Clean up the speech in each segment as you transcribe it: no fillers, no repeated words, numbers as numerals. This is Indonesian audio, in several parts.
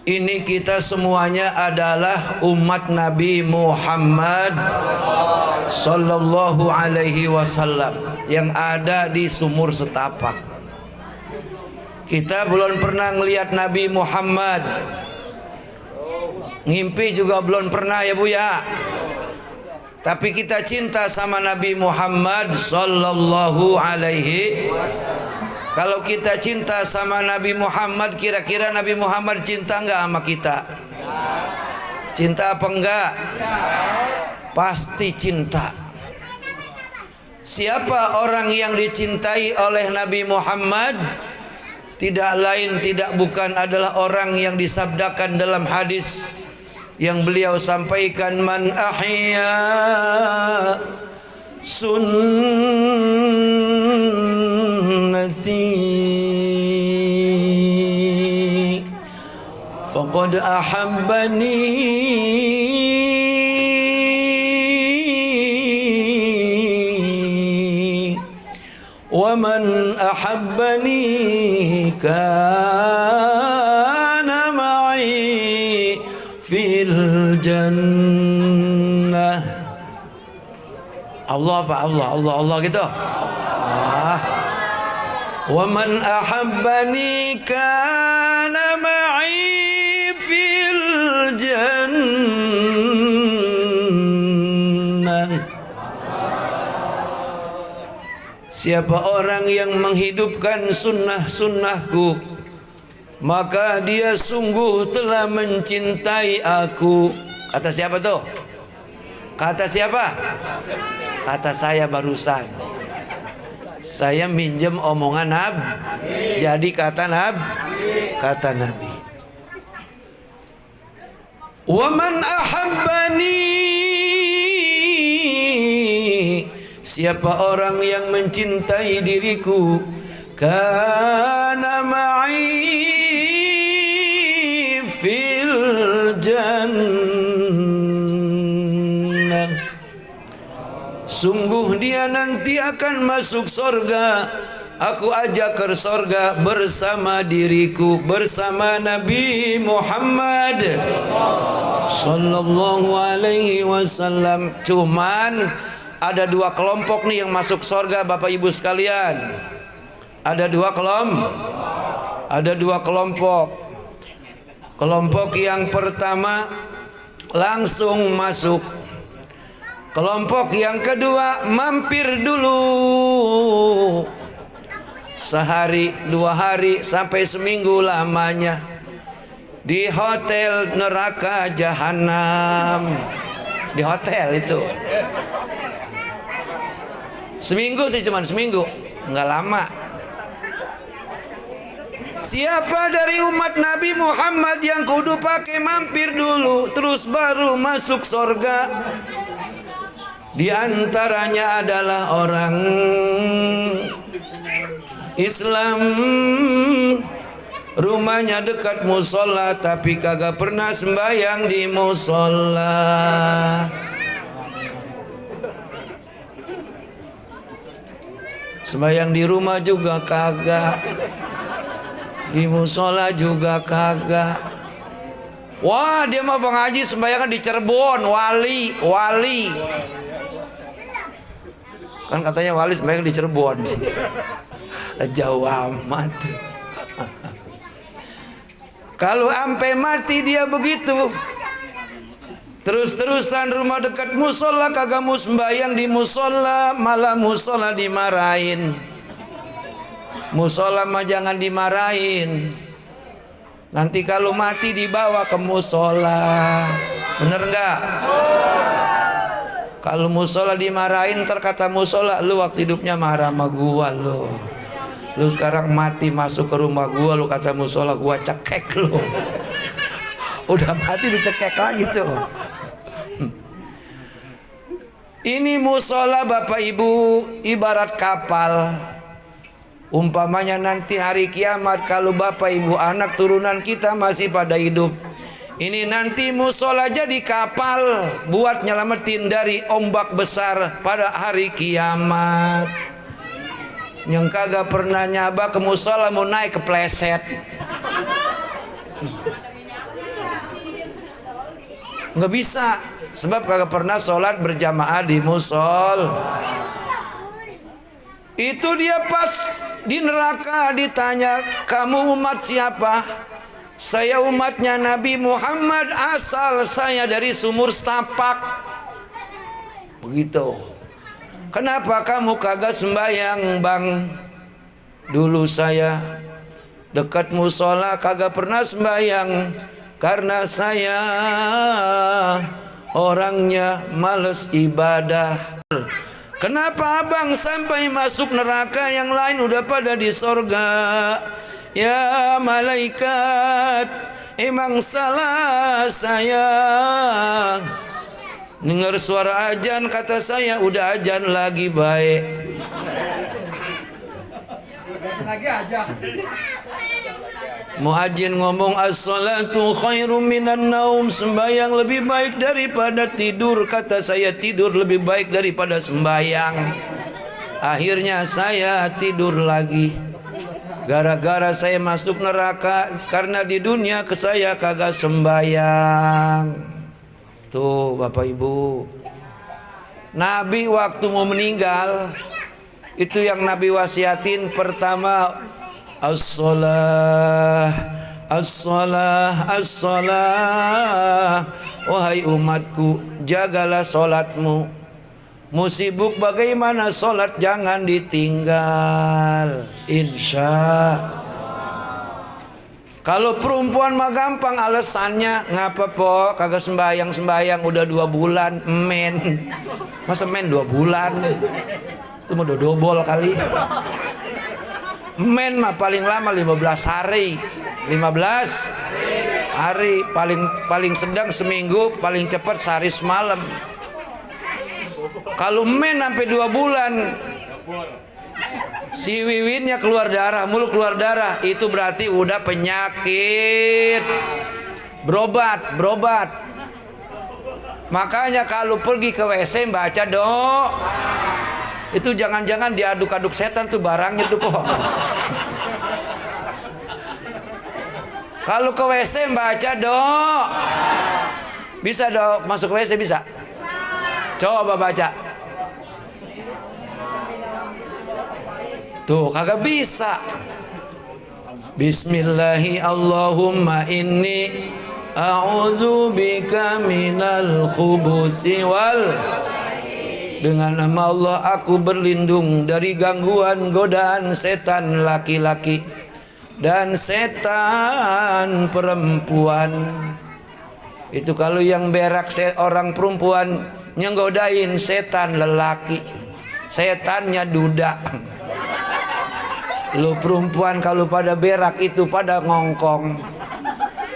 Ini kita semuanya adalah umat Nabi Muhammad sallallahu alaihi wasallam yang ada di sumur setapak. Kita belum pernah melihat Nabi Muhammad. Ngimpi juga belum pernah ya Bu ya. Tapi kita cinta sama Nabi Muhammad sallallahu alaihi wasallam. Kalau kita cinta sama Nabi Muhammad, kira-kira Nabi Muhammad cinta enggak sama kita? Cinta apa enggak? Pasti cinta. Siapa orang yang dicintai oleh Nabi Muhammad? Tidak lain tidak bukan adalah orang yang disabdakan dalam hadis yang beliau sampaikan, man ahya sunnati faqad ahabbani wa man ahabbani kana ma'i fil jannah. Allah apa? Allah gitu. Wa man ahabbani kana ma'i fil jannah. Siapa orang yang menghidupkan sunnah-sunnahku, maka dia sungguh telah mencintai aku. Kata siapa tuh? Kata siapa? Kata saya barusan. Saya minjem omongan Nabi. Jadi kata Nabi. Wa man ahabbani, siapa orang yang mencintai diriku, kana ma'i fil jannah, sungguh dia nanti akan masuk surga. Aku ajak ke surga bersama diriku, bersama Nabi Muhammad sallallahu alaihi wasallam. Cuman ada dua kelompok nih yang masuk surga Bapak Ibu sekalian. Ada dua kelompok. Kelompok yang pertama langsung masuk. Kelompok yang kedua mampir dulu. Sehari, 2 hari, sampai seminggu lamanya di hotel neraka jahanam. Di hotel itu. Seminggu sih, cuman seminggu, nggak lama. Siapa dari umat Nabi Muhammad yang kudu pakai mampir dulu, terus baru masuk surga? Di antaranya adalah orang Islam, rumahnya dekat musola tapi kagak pernah sembahyang di musola. Sembahyang di rumah juga kagak, di musola juga kagak. Wah, dia mah Bang Haji sembahyang di Cirebon, wali. Kan katanya wali sembahyang di Cirebon. Jauh amat. Kalau ampe mati dia begitu, terus-terusan rumah dekat musola kagak mau sembahyang di musola, malah musola dimarahin. Musola mah jangan dimarahin. Nanti kalau mati dibawa ke musola. Bener enggak? Kalau musola dimarahin, terkata musola, lu waktu hidupnya marah sama gua lu. Lu sekarang mati masuk ke rumah gua, lu kata musola, gua cekek lu. Udah mati dicekek lagi tuh. Ini musola Bapak Ibu ibarat kapal. Umpamanya nanti hari kiamat, kalau Bapak Ibu anak turunan kita masih pada hidup, ini nanti musola jadi kapal buat nyelamatin dari ombak besar pada hari kiamat. Yang kagak pernah nyaba ke musola mau naik kepleset. Nggak bisa, sebab kagak pernah sholat berjamaah di musol. Itu dia pas di neraka ditanya, kamu umat siapa? Saya umatnya Nabi Muhammad, asal saya dari sumur setapak. Begitu. Kenapa kamu kagak sembahyang, bang? Dulu saya dekat musola kagak pernah sembahyang, karena saya orangnya males ibadah. Kenapa abang sampai masuk neraka, yang lain udah pada di sorga? Ya malaikat, emang salah saya. Dengar suara ajan, kata saya udah ajan lagi baik. Lagi aja. Muadzin ngomong as-salatu khairum minan naum, sembahyang lebih baik daripada tidur. Kata saya tidur lebih baik daripada sembahyang. Akhirnya saya tidur lagi. Gara-gara saya masuk neraka karena di dunia ke saya kagak sembahyang. Tuh Bapak Ibu, Nabi waktu mau meninggal itu yang Nabi wasiatin pertama, as-salah, as-salah, as-salah. Wahai umatku, jagalah solatmu. Musibuk bagaimana solat jangan ditinggal. Insya. Kalau perempuan mah gampang alasannya, ngapa po kagak sembahyang udah 2 bulan men. Masa men 2 bulan? Itu mau dobol kali. Men mah paling lama 15 hari. 15 hari, paling sedang seminggu, paling cepat sehari semalam. Kalau men sampai 2 bulan, si wiwinnya keluar darah, mulut keluar darah, itu berarti udah penyakit. Berobat. Makanya kalau pergi ke WC baca doa. Itu jangan-jangan diaduk-aduk setan tuh barangnya tuh kok. Kalau ke WC baca doa. Bisa doa masuk ke WC bisa? Coba baca. Tuh kagak bisa. Bismillahi Allahumma inni a'udzubika minal khubusi wal. Dengan nama Allah aku berlindung dari gangguan godaan setan laki-laki dan setan perempuan. Itu kalau yang berak orang perempuan nyenggodain setan lelaki, setannya duda. Lu perempuan kalau pada berak itu pada ngongkong,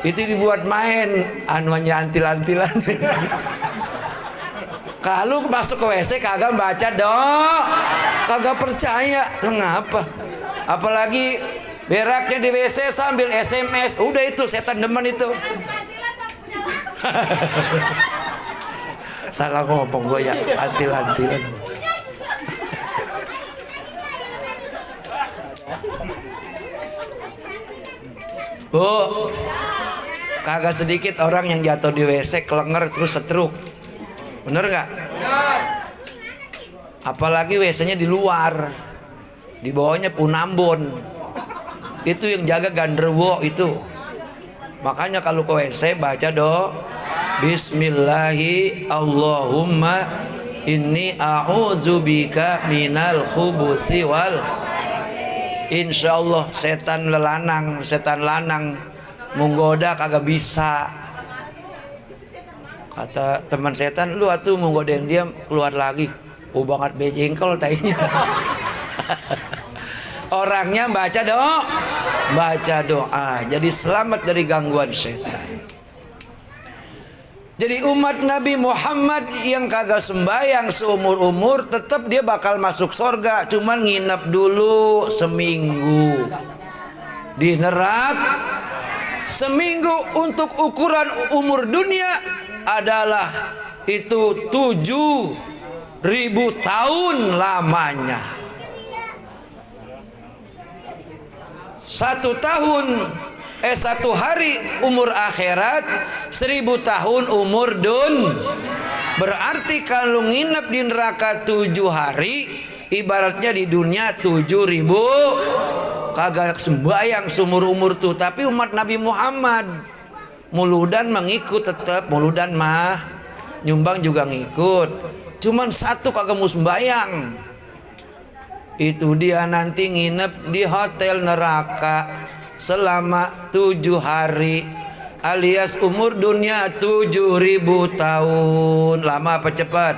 itu dibuat main anuannya antil-antilan. Kalau masuk ke WC kagak baca doa, kagak percaya, ngapa? Apalagi beraknya di WC sambil SMS, udah itu setan demen itu. Salah ngomong gue ya, antil-antilan. Bu, kagak sedikit orang yang jatuh di WC kelenger terus stroke. Bener nggak? Apalagi WC-nya di luar, di bawahnya Punambon. Itu yang jaga Ganderwo itu. Makanya kalau ke WC baca doa Bismillahi Allahumma inni a'udzubika minal khubusi wal. Insyaallah setan lanang menggoda kagak bisa. Kata teman setan, lu atuh menggodain dia keluar lagi. Banget bejengkel tainya. Orangnya baca doa, jadi selamat dari gangguan setan. Jadi umat Nabi Muhammad yang kagak sembahyang seumur-umur tetap dia bakal masuk surga, cuman nginep dulu seminggu di neraka. Seminggu untuk ukuran umur dunia adalah itu 7.000 tahun lamanya. 1 tahun satu hari umur akhirat, 1000 tahun umur berarti kalau nginep di neraka 7 hari, ibaratnya di dunia 7.000. Kagak sembayang seumur umur tuh. Tapi umat Nabi Muhammad muludan mengikut, tetap muludan mah nyumbang juga ngikut, cuman satu kagak mau sembayang. Itu dia nanti nginep di hotel neraka selama 7 hari, alias umur dunia 7.000 tahun. Lama apa cepat?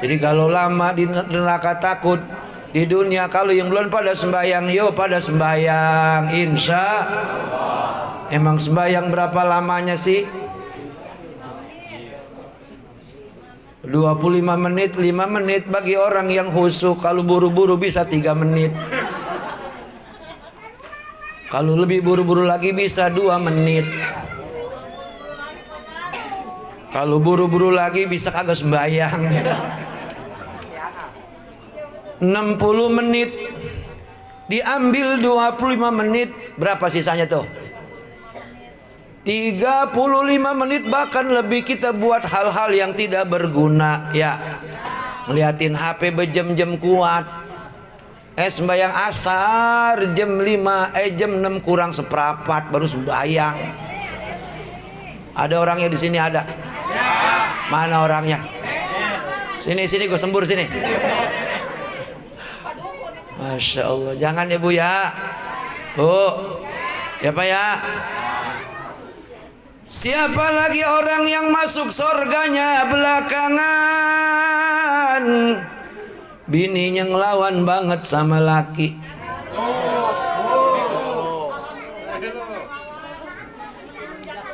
Jadi kalau lama di neraka takut, di dunia kalau yang belum pada sembahyang, yo pada sembahyang, insya. Emang sembahyang berapa lamanya sih? 25 menit, 5 menit bagi orang yang khusyuk. Kalau buru-buru bisa 3 menit. Kalau lebih buru-buru lagi bisa 2 menit. Kalau buru-buru lagi bisa kagak sembahyang. 60 menit diambil 25 menit, berapa sisanya tuh? 35 menit bahkan lebih kita buat hal-hal yang tidak berguna, ya. Ngeliatin HP berjam-jam kuat. Sembayang asar jam 6 kurang seperempat baru sembayang. Ada orangnya di sini, ada? Mana orangnya? Sini gue sembur sini. Masya Allah, jangan ya Bu ya. Bu, ya Pak ya. Siapa lagi orang yang masuk surganya belakangan? Bininya ngelawan banget sama laki.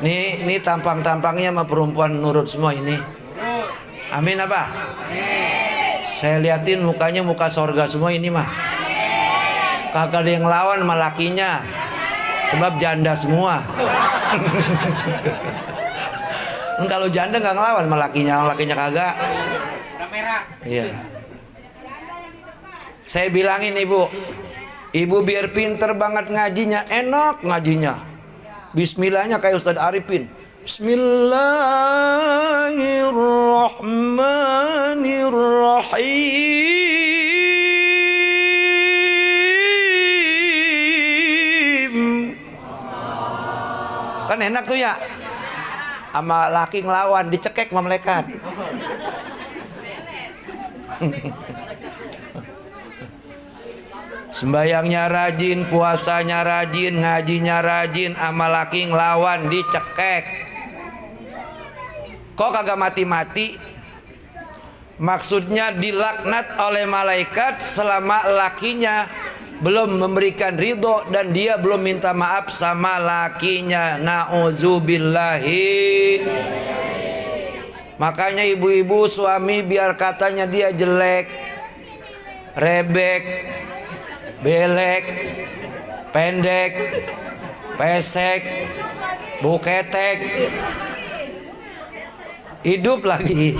Nih tampang-tampangnya sama perempuan nurut semua ini. Amin apa? Saya liatin mukanya muka surga semua ini mah. Kagak ada yang lawan sama lakinya. Sebab janda semua. Kalau janda nggak ngelawan sama lakinya kagak. Iya. Saya bilangin ibu biar pinter banget ngajinya, enak ngajinya. Bismillahnya kayak Ustadz Arifin. Bismillahirrahmanirrahim. Kan enak tuh ya. Sama laki ngelawan, dicekek sama malaikat. Sembayangnya rajin, puasanya rajin, ngajinya rajin, sama laki ngelawan, dicekek. Kok kagak mati-mati? Maksudnya dilaknat oleh malaikat selama lakinya belum memberikan ridho dan dia belum minta maaf sama lakinya. Na'udzubillahi. Makanya ibu-ibu suami biar katanya dia jelek, rebek, belek, pendek, pesek, buketek, hidup lagi.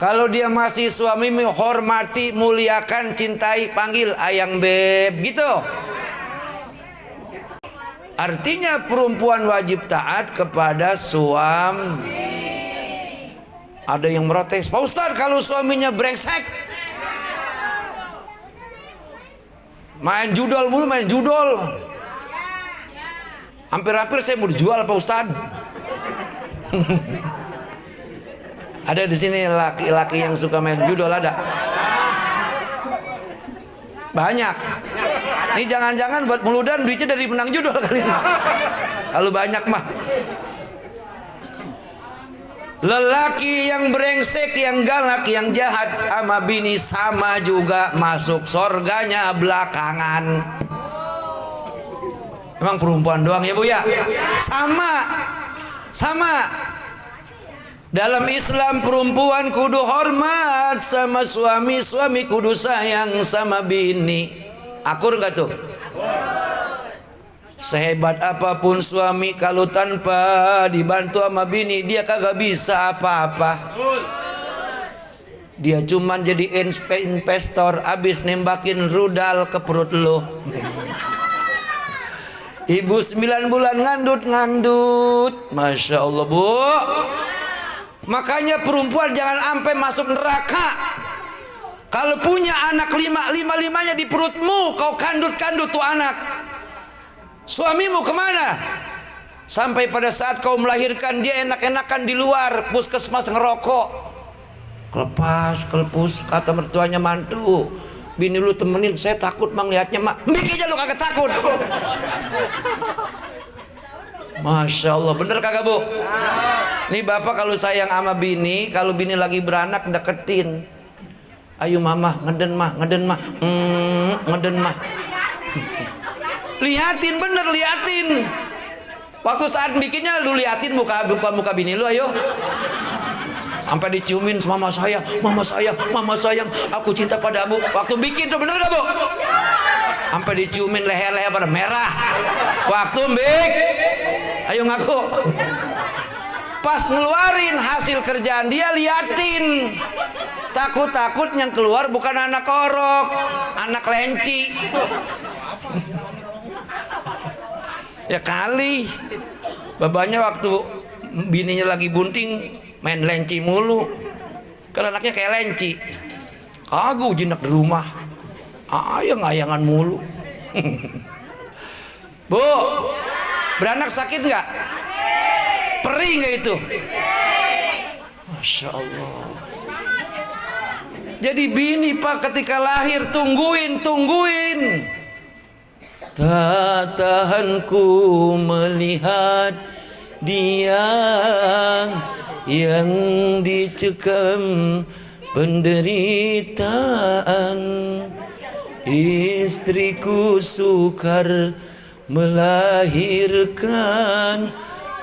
Kalau dia masih suami, menghormati, muliakan, cintai, panggil ayang beb gitu. Artinya perempuan wajib taat kepada suami. Ada yang protes, Pak Ustadz kalau suaminya brengsek, main judol mulu, main judol. Hampir-hampir saya mau dijual Pak Ustadz. Ada di sini laki-laki yang suka main judol, ada? Banyak. Ini jangan-jangan buat muludan duitnya dari menang judol kali ini. Kalau banyak mah. Lelaki yang brengsek, yang galak, yang jahat sama bini sama juga masuk surganya belakangan. Emang perempuan doang ya Bu ya? Sama. Dalam Islam perempuan kudu hormat sama suami, suami kudu sayang sama bini. Akur gak tuh? Sehebat apapun suami kalau tanpa dibantu sama bini dia kagak bisa apa-apa. Dia cuman jadi investor, abis nembakin rudal ke perut lo. Ibu 9 bulan ngandut. Masya Allah, Bu. Makanya perempuan jangan sampai masuk neraka. Kalau punya anak lima-limanya di perutmu, kau kandut tuh anak. Suamimu kemana? Sampai pada saat kau melahirkan, dia enak-enakan di luar puskesmas ngerokok. Kelepus, kata mertuanya, mantu, bini lu temenin, saya takut mang liatnya mak. Bikin aja lu kagak takut. Masya Allah, bener kagak Bu? Nih bapak kalau sayang sama bini, kalau bini lagi beranak deketin. Ayo mama, ngeden mah. Liatin, bener liatin. Waktu saat bikinnya lu liatin muka bini lu, ayo. Sampai diciumin mama sayang, aku cinta padamu. Waktu bikin tuh bener gak Bu? Sampai diciumin leher-leher pada merah. Waktu bik, ayo ngaku. Pas ngeluarin hasil kerjaan dia, liatin. Takut yang keluar bukan anak orok, anak lenci. Ya kali babanya waktu bininya lagi bunting main lenci mulu. Kan anaknya kayak lenci. Kagak jinak di rumah. Ayang-ayangan mulu. Bu, beranak sakit nggak? Perih nggak itu? Masya Allah. Jadi bini pak ketika lahir tungguin. Tak tahan ku melihat dia yang dicekam penderitaan. Istriku sukar melahirkan,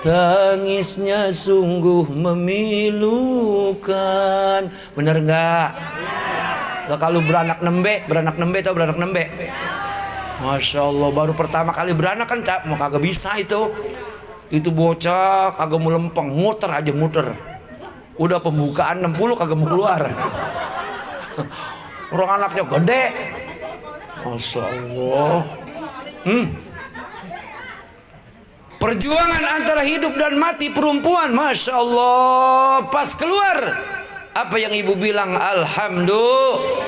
tangisnya sungguh memilukan. Bener nggak? Kalau beranak nembe tau beranak nembe? Masya Allah, baru pertama kali beranak kan mau kagak bisa itu bocah kagak mau lempeng, muter. Udah pembukaan 60 kagak mau keluar. Orang anaknya gede. Masya Allah. Perjuangan antara hidup dan mati perempuan, Masya Allah. Pas keluar, apa yang ibu bilang? Alhamdulillah.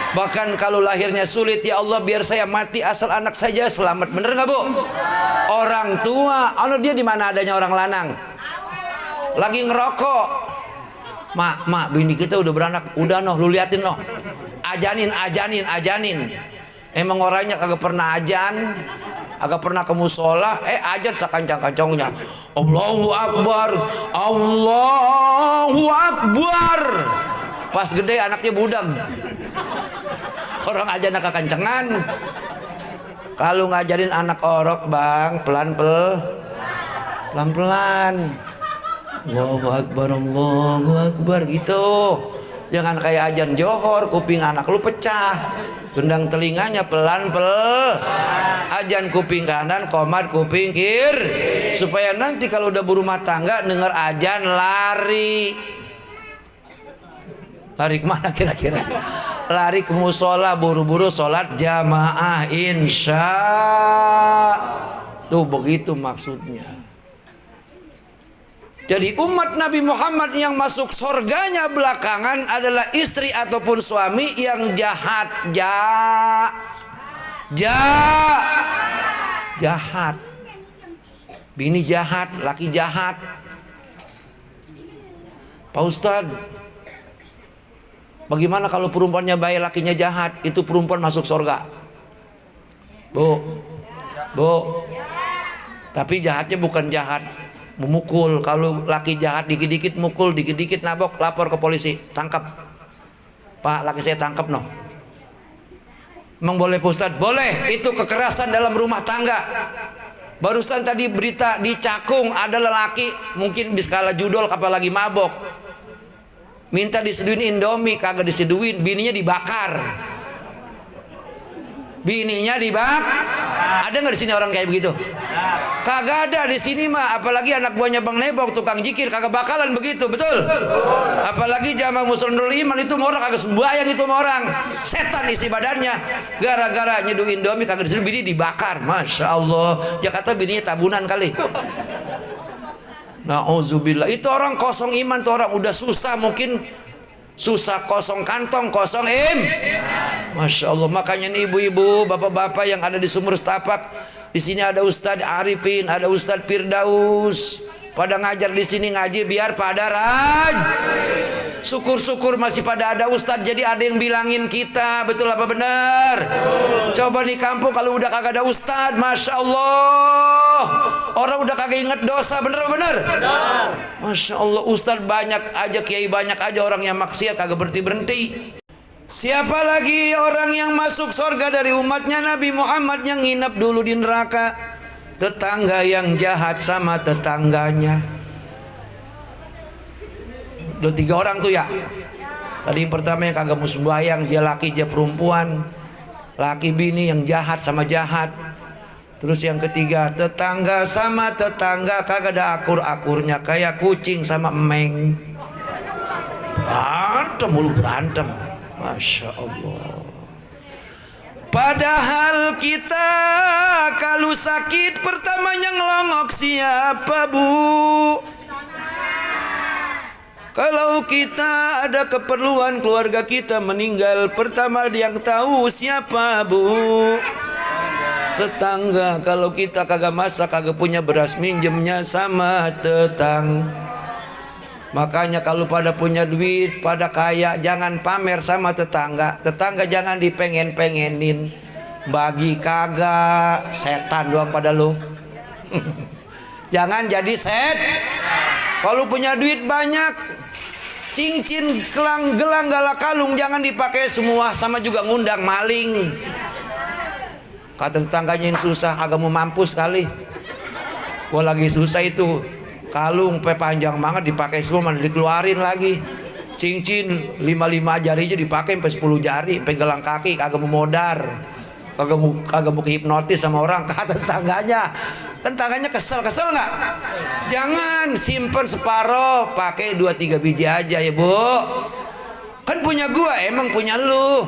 Bahkan kalau lahirnya sulit, ya Allah biar saya mati asal anak saja selamat. Bener nggak Bu? Orang tua, dia di mana adanya orang lanang? Lagi ngerokok. Mak, bini kita udah beranak. Udah lu liatin Ajanin. Emang orangnya kagak pernah ajan, agak pernah ke musola, ajan sakancang-kancangnya. Allahu Akbar. Pas gede anaknya budang. Orang aja anak kekencengan. Kalau ngajarin anak orok bang, pelan-pelan. Allahu Akbar gitu. Jangan kayak ajan johor, kuping anak lu pecah. Gendang telinganya pelan-pelan. Ajan kuping kanan, komat kuping kiri. Supaya nanti kalau udah berumah tangga denger ajan lari. Lari kemana kira-kira? Lari ke musola, buru-buru sholat jamaah, insya. Tuh begitu maksudnya. Jadi umat Nabi Muhammad yang masuk surganya belakangan adalah istri ataupun suami yang jahat. Jahat. Bini jahat, laki jahat. Pak Ustadz, bagaimana kalau perempuannya baik, lakinya jahat? Itu perempuan masuk surga. Bu. Tapi jahatnya bukan jahat memukul. Kalau laki jahat dikit-dikit mukul, dikit-dikit nabok, lapor ke polisi, tangkap. Pak, laki saya tangkap Emang boleh Pak Ustadz? Boleh. Itu kekerasan dalam rumah tangga. Barusan tadi berita di Cakung ada lelaki mungkin bis kala judol apalagi mabok. Minta diseduin Indomie, kagak diseduin, bininya dibakar. Ada nggak di sini orang kayak begitu? Kagak ada di sini mah. Apalagi anak buahnya Bang Nebok tukang jikir kagak bakalan begitu, betul? Apalagi jamaah Muslimin Iman itu mau orang kagak sembahyang itu mau orang. Setan isi badannya. Gara-gara nyeduh Indomie kagak disuruh bini dibakar. Masya Allah. Jakarta bininya tabunan kali. Nauzubillah. Itu orang kosong iman tuh orang udah susah mungkin. Susah kosong kantong, kosong Masya Allah. Makanya nih ibu-ibu, bapak-bapak yang ada di Sumur Setapak, di sini ada Ustadz Arifin, ada Ustadz Firdaus, pada ngajar di sini ngaji biar pada syukur-syukur masih pada ada Ustadz, jadi ada yang bilangin kita, betul apa benar? Coba di kampung kalau udah kagak ada Ustadz, Masya Allah, orang udah kagak inget dosa, bener apa bener? Masya Allah, Ustadz banyak aja, kiai banyak aja orang yang maksiat kagak berhenti. Siapa lagi orang yang masuk surga dari umatnya Nabi Muhammad yang nginep dulu di neraka? Tetangga yang jahat sama tetangganya. Udah 3 orang tuh ya. Tadi yang pertama yang kagak mau sembahyang, dia laki dia perempuan. Laki bini yang jahat sama jahat. Terus yang ketiga, tetangga sama tetangga kagak ada akur-akurnya, kayak kucing sama emeng. Berantem mulu berantem. Masya Allah. Padahal kita kalau sakit pertamanya ngelongok siapa bu? Kalau kita ada keperluan keluarga kita meninggal, pertama yang tahu siapa bu? Tetangga. Kalau kita kagak masak, kagak punya beras, minjemnya sama tetangga. Makanya kalau pada punya duit, pada kaya, jangan pamer sama tetangga. Tetangga jangan dipengen-pengenin. Bagi kagak, setan doang pada lu. Jangan jadi kalau punya duit banyak, cincin, gelang, galak kalung jangan dipakai semua, sama juga ngundang maling. Kata tetangganya yang susah, agak mau mampus kali. Gua lagi susah itu, kalung panjang banget dipakai semua, mana dikeluarin lagi. Cincin 5 jari aja dipakai sampai 10 jari, pegang kaki kagak mau modar. Kagak mau hipnotis sama orang. Kata tetangganya. Kan tangannya kesel nggak? Jangan simpen separoh, pakai 2-3 biji aja ya bu. Kan punya gua, emang punya lu.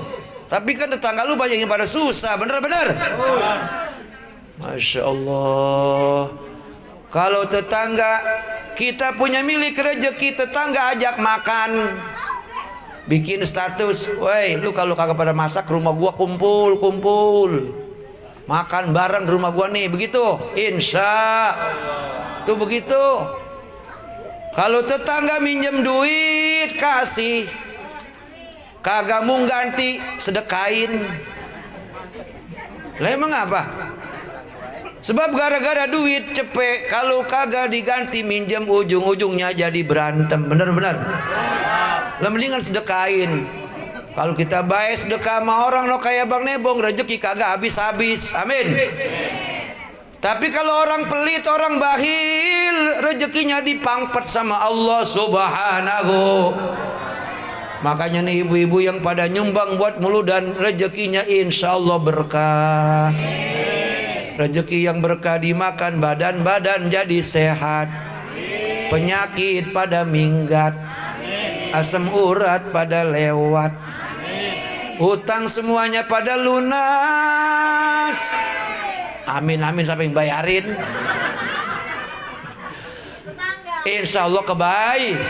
Tapi kan tetangga lu banyak yang pada susah, bener-bener. Masya Allah. Kalau tetangga kita punya milik rezeki, tetangga ajak makan, bikin status, woi lu kalau kagak pada masak rumah gua kumpul makan bareng rumah gua nih, begitu insya tuh begitu. Kalau tetangga minjem duit kasih, kagak mau ganti sedekain. Lah emang apa? Sebab gara-gara duit cepet, kalau kagak diganti minjem ujung-ujungnya jadi berantem, bener-bener. Lah mendingan sedekain. Kalau kita baik sedekah sama orang lo kayak Bang Nebong, rezeki kagak habis-habis. Amin. Tapi kalau orang pelit, orang bakhil, rezekinya dipangpet sama Allah Subhanahu. Makanya nih ibu-ibu yang pada nyumbang buat mulu dan rezekinya insya Allah berkah. Rezeki yang berkah dimakan, badan-badan jadi sehat. Penyakit pada minggat, asam urat pada lewat, hutang semuanya pada lunas. Amin amin, sampai yang bayarin. Insya Allah kebaik.